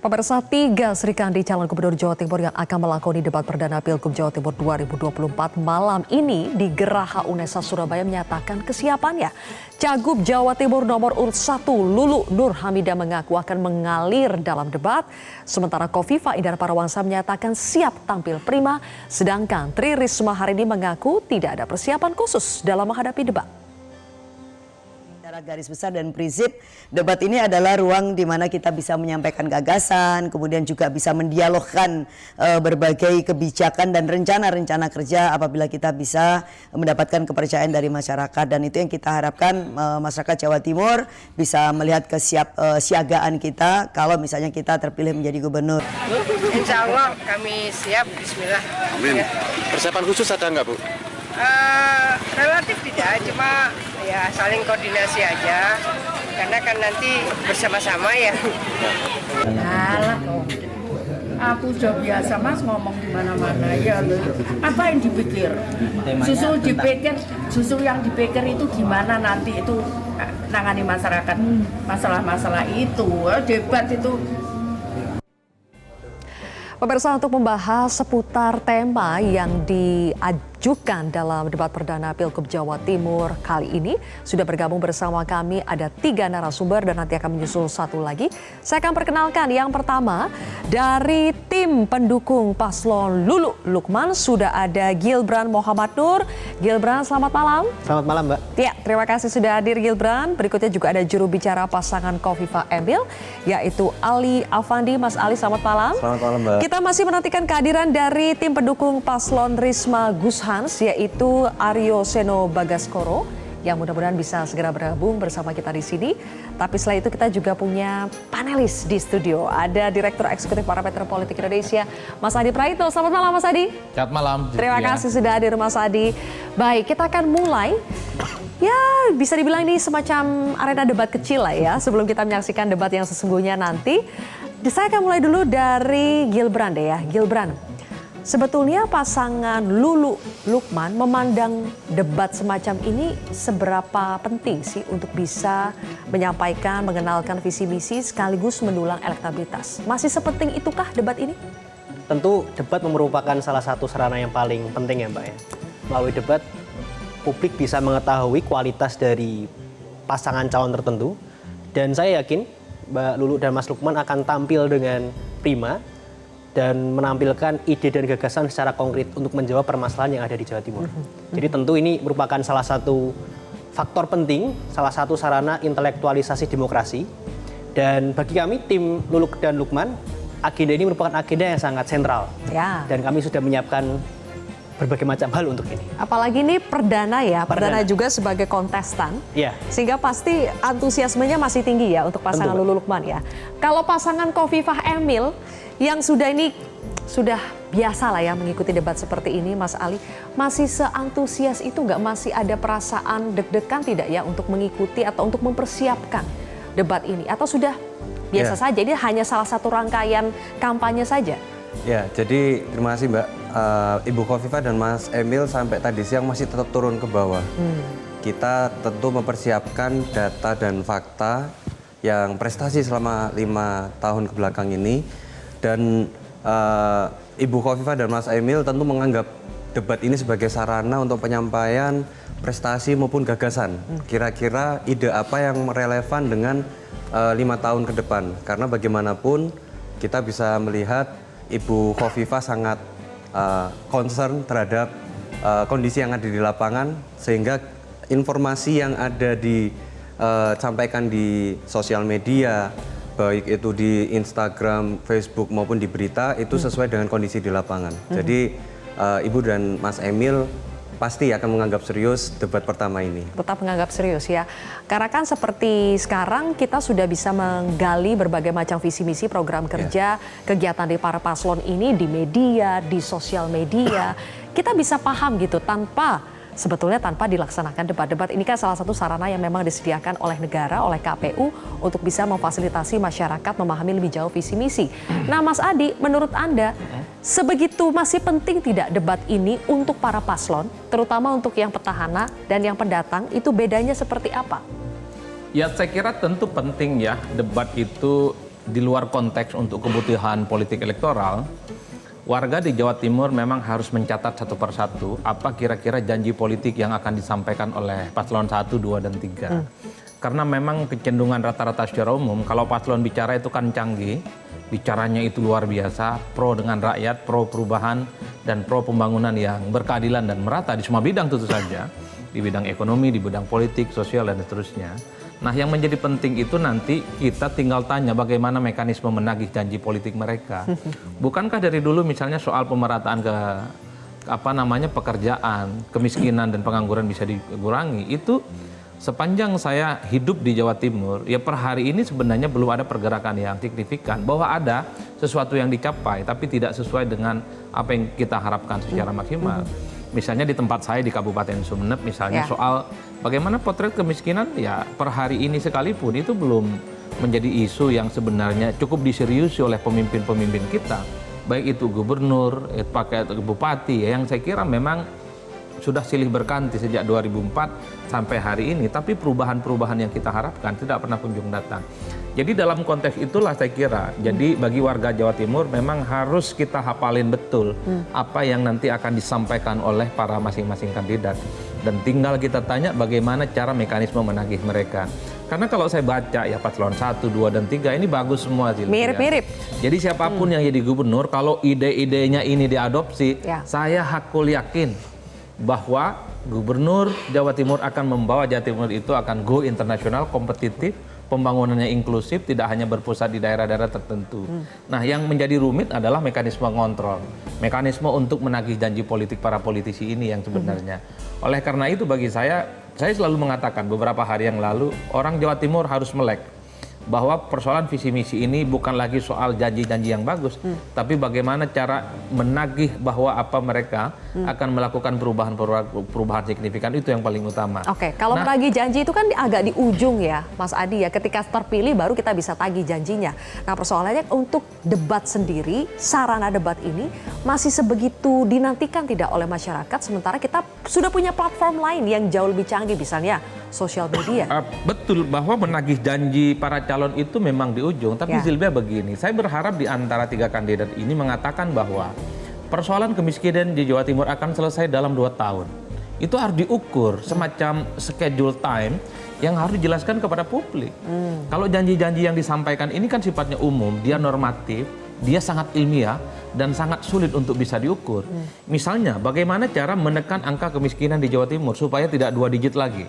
Pemirsa, 3 Serikandi calon gubernur Jawa Timur yang akan melakoni debat perdana Pilgub Jawa Timur 2024 malam ini di Geraha Unesa Surabaya menyatakan kesiapannya. Cagup Jawa Timur nomor urut 1 Lulu Nur Hamidah mengaku akan mengalir dalam debat, sementara Kofifa Indar Parawansa menyatakan siap tampil prima, sedangkan Tri Risma hari ini mengaku tidak ada persiapan khusus dalam menghadapi debat. Garis besar dan prinsip debat ini adalah ruang di mana kita bisa menyampaikan gagasan, kemudian juga bisa mendialogkan berbagai kebijakan dan rencana-rencana kerja apabila kita bisa mendapatkan kepercayaan dari masyarakat, dan itu yang kita harapkan masyarakat Jawa Timur bisa melihat kesiapsiagaan kita kalau misalnya kita terpilih menjadi gubernur. Insya Allah kami siap, bismillah. Amin. Persiapan khusus ada nggak, Bu? Relatif tidak, cuma ya saling koordinasi aja, karena kan nanti bersama-sama ya. Alah, aku sudah biasa Mas ngomong di mana-mana ya loh. Apa yang dipikir? Susu yang dipikir itu gimana nanti itu nangani masyarakat masalah-masalah itu, debat itu. Pemirsa, untuk membahas seputar tema yang diajukan dalam debat perdana Pilgub Jawa Timur kali ini, sudah bergabung bersama kami ada 3 narasumber dan nanti akan menyusul satu lagi. Saya akan perkenalkan yang pertama dari tim pendukung paslon Lulu Lukman sudah ada Gilbran Muhammad Nur. Gilbran, selamat malam. Selamat malam, Mbak. Ya, terima kasih sudah hadir Gilbran. Berikutnya juga ada juru bicara pasangan Kofifa Emil, yaitu Ali Afandi. Mas Ali, selamat malam. Selamat malam, Mbak. Kita masih menantikan kehadiran dari tim pendukung paslon Risma Gus Hans, yaitu Aryo Seno Bagaskoro, yang mudah-mudahan bisa segera bergabung bersama kita di sini. Tapi setelah itu kita juga punya panelis di studio. Ada Direktur Eksekutif Parameter Politik Indonesia, Mas Adi Praitno. Selamat malam, Mas Adi. Selamat malam. Terima kasih sudah hadir, Mas Adi. Baik, kita akan mulai. Ya, bisa dibilang ini semacam arena debat kecil lah ya, sebelum kita menyaksikan debat yang sesungguhnya nanti. Saya akan mulai dulu dari Gilbran deh ya. Gilbran, sebetulnya pasangan Lulu Lukman memandang debat semacam ini seberapa penting sih untuk bisa menyampaikan, mengenalkan visi misi sekaligus mendulang elektabilitas? Masih sepenting itukah debat ini? Tentu debat merupakan salah satu sarana yang paling penting ya, Mbak ya. Melalui debat, publik bisa mengetahui kualitas dari pasangan calon tertentu, dan saya yakin Mbak Lulu dan Mas Lukman akan tampil dengan prima dan menampilkan ide dan gagasan secara konkret untuk menjawab permasalahan yang ada di Jawa Timur. Jadi tentu ini merupakan salah satu faktor penting, salah satu sarana intelektualisasi demokrasi. Dan bagi kami tim Lulu dan Lukman, agenda ini merupakan agenda yang sangat sentral. Ya. Dan kami sudah menyiapkan berbagai macam hal untuk ini. Apalagi ini perdana ya, perdana juga sebagai kontestan. Iya. Sehingga pasti antusiasmenya masih tinggi ya untuk pasangan Tentu, Lulu Lukman ya. Kalau pasangan Kofifah Emil yang sudah biasa lah ya mengikuti debat seperti ini, Mas Ali, masih seantusias itu nggak? Masih ada perasaan deg-degan tidak ya untuk mengikuti atau untuk mempersiapkan debat ini? Atau sudah biasa saja, ini hanya salah satu rangkaian kampanye saja? Ya, jadi terima kasih Mbak. Ibu Kofifa dan Mas Emil sampai tadi siang masih tetap turun ke bawah. Kita tentu mempersiapkan data dan fakta yang prestasi selama 5 tahun kebelakang ini. Dan Ibu Kofifa dan Mas Emil tentu menganggap debat ini sebagai sarana untuk penyampaian prestasi maupun gagasan. Kira-kira ide apa yang relevan dengan 5 tahun ke depan. Karena bagaimanapun kita bisa melihat Ibu Kofifa sangat concern terhadap kondisi yang ada di lapangan, sehingga informasi yang ada disampaikan di sosial media, baik itu di Instagram, Facebook maupun di berita, itu sesuai dengan kondisi di lapangan. Jadi Ibu dan Mas Emil pasti akan menganggap serius debat pertama ini. Tetap menganggap serius ya. Karena kan seperti sekarang kita sudah bisa menggali berbagai macam visi misi program kerja, kegiatan dari para paslon ini di media, di sosial media. Kita bisa paham gitu sebetulnya tanpa dilaksanakan debat-debat. Ini kan salah satu sarana yang memang disediakan oleh negara, oleh KPU untuk bisa memfasilitasi masyarakat memahami lebih jauh visi misi. Nah, Mas Adi, menurut Anda sebegitu masih penting tidak debat ini untuk para paslon, terutama untuk yang petahana dan yang pendatang, itu bedanya seperti apa? Ya, saya kira tentu penting ya debat itu di luar konteks untuk kebutuhan politik elektoral, warga di Jawa Timur memang harus mencatat satu persatu apa kira-kira janji politik yang akan disampaikan oleh paslon 1, 2, dan 3. Karena memang kecenderungan rata-rata secara umum, kalau paslon bicara itu kan canggih, bicaranya itu luar biasa, pro dengan rakyat, pro perubahan, dan pro pembangunan yang berkeadilan dan merata di semua bidang tentu saja, di bidang ekonomi, di bidang politik, sosial, dan seterusnya. Nah, yang menjadi penting itu nanti kita tinggal tanya bagaimana mekanisme menagih janji politik mereka. Bukankah dari dulu misalnya soal pemerataan pekerjaan, kemiskinan dan pengangguran bisa dikurangi, itu sepanjang saya hidup di Jawa Timur, ya per hari ini sebenarnya belum ada pergerakan yang signifikan bahwa ada sesuatu yang dicapai tapi tidak sesuai dengan apa yang kita harapkan secara maksimal. Misalnya di tempat saya di Kabupaten Sumeneb misalnya soal bagaimana potret kemiskinan, ya per hari ini sekalipun itu belum menjadi isu yang sebenarnya cukup diseriusi oleh pemimpin-pemimpin kita. Baik itu gubernur, pakai bupati, yang saya kira memang sudah silih berganti sejak 2004 sampai hari ini, tapi perubahan-perubahan yang kita harapkan tidak pernah kunjung datang. Jadi dalam konteks itulah saya kira, jadi bagi warga Jawa Timur memang harus kita hafalin betul apa yang nanti akan disampaikan oleh para masing-masing kandidat. Dan tinggal kita tanya bagaimana cara mekanisme menagih mereka. Karena kalau saya baca ya paslon 1, 2, dan 3 ini bagus semua sih. Mirip-mirip. Jadi siapapun yang jadi gubernur, kalau ide-idenya ini diadopsi, saya hakul yakin bahwa gubernur Jawa Timur akan membawa Jawa Timur itu akan go internasional, kompetitif, pembangunannya inklusif, tidak hanya berpusat di daerah-daerah tertentu. Nah, yang menjadi rumit adalah mekanisme kontrol, mekanisme untuk menagih janji politik para politisi ini yang sebenarnya. Oleh karena itu bagi saya selalu mengatakan beberapa hari yang lalu, orang Jawa Timur harus melek bahwa persoalan visi misi ini bukan lagi soal janji-janji yang bagus, tapi bagaimana cara menagih bahwa apa mereka akan melakukan perubahan signifikan, itu yang paling utama. Oke, kalau menagih janji itu kan agak di ujung ya, Mas Adi ya. Ketika terpilih baru kita bisa tagih janjinya. Nah, persoalannya untuk debat sendiri, sarana debat ini masih sebegitu dinantikan tidak oleh masyarakat, sementara kita sudah punya platform lain yang jauh lebih canggih, misalnya sosial media. Betul bahwa menagih janji para calon itu memang di ujung, tapi Zilbia begini, saya berharap di antara 3 kandidat ini mengatakan bahwa persoalan kemiskinan di Jawa Timur akan selesai dalam 2 tahun. Itu harus diukur semacam schedule time yang harus dijelaskan kepada publik. Kalau janji-janji yang disampaikan ini kan sifatnya umum, dia normatif, dia sangat ilmiah dan sangat sulit untuk bisa diukur. Misalnya bagaimana cara menekan angka kemiskinan di Jawa Timur supaya tidak 2 digit lagi.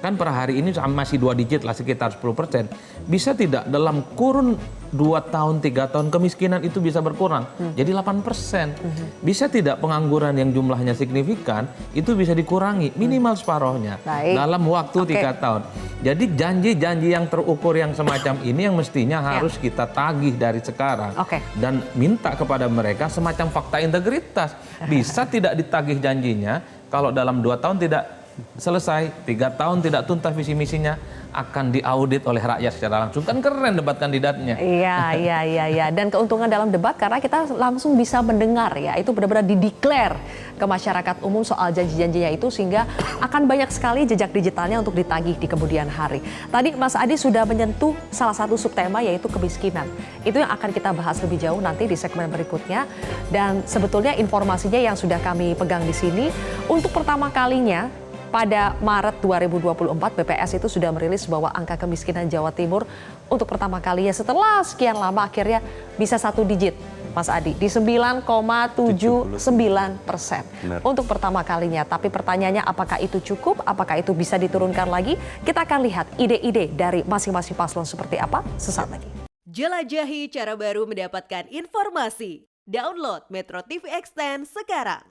Kan per hari ini masih 2 digit lah, sekitar 10%. Bisa tidak dalam kurun 2 tahun, 3 tahun kemiskinan itu bisa berkurang jadi 8%. Bisa tidak pengangguran yang jumlahnya signifikan itu bisa dikurangi minimal separohnya dalam waktu 3 tahun. Jadi janji-janji yang terukur yang semacam ini yang mestinya harus kita tagih dari sekarang. Dan minta kepada mereka semacam fakta integritas. Bisa tidak ditagih janjinya kalau dalam 2 tahun tidak selesai, 3 tahun tidak tuntas visi misinya, akan diaudit oleh rakyat secara langsung. Kan keren debat kandidatnya. Iya. Dan keuntungan dalam debat karena kita langsung bisa mendengar ya, itu benar-benar dideklar ke masyarakat umum soal janji-janjinya itu, sehingga akan banyak sekali jejak digitalnya untuk ditagih di kemudian hari. Tadi Mas Adi sudah menyentuh salah satu subtema yaitu kemiskinan. Itu yang akan kita bahas lebih jauh nanti di segmen berikutnya. Dan sebetulnya informasinya yang sudah kami pegang di sini, untuk pertama kalinya pada Maret 2024, BPS itu sudah merilis bahwa angka kemiskinan Jawa Timur untuk pertama kalinya setelah sekian lama akhirnya bisa 1 digit, Mas Adi, di 9,79% untuk pertama kalinya. Tapi pertanyaannya apakah itu cukup, apakah itu bisa diturunkan lagi? Kita akan lihat ide-ide dari masing-masing paslon seperti apa sesaat lagi. Jelajahi cara baru mendapatkan informasi. Download Metro TV Extend sekarang.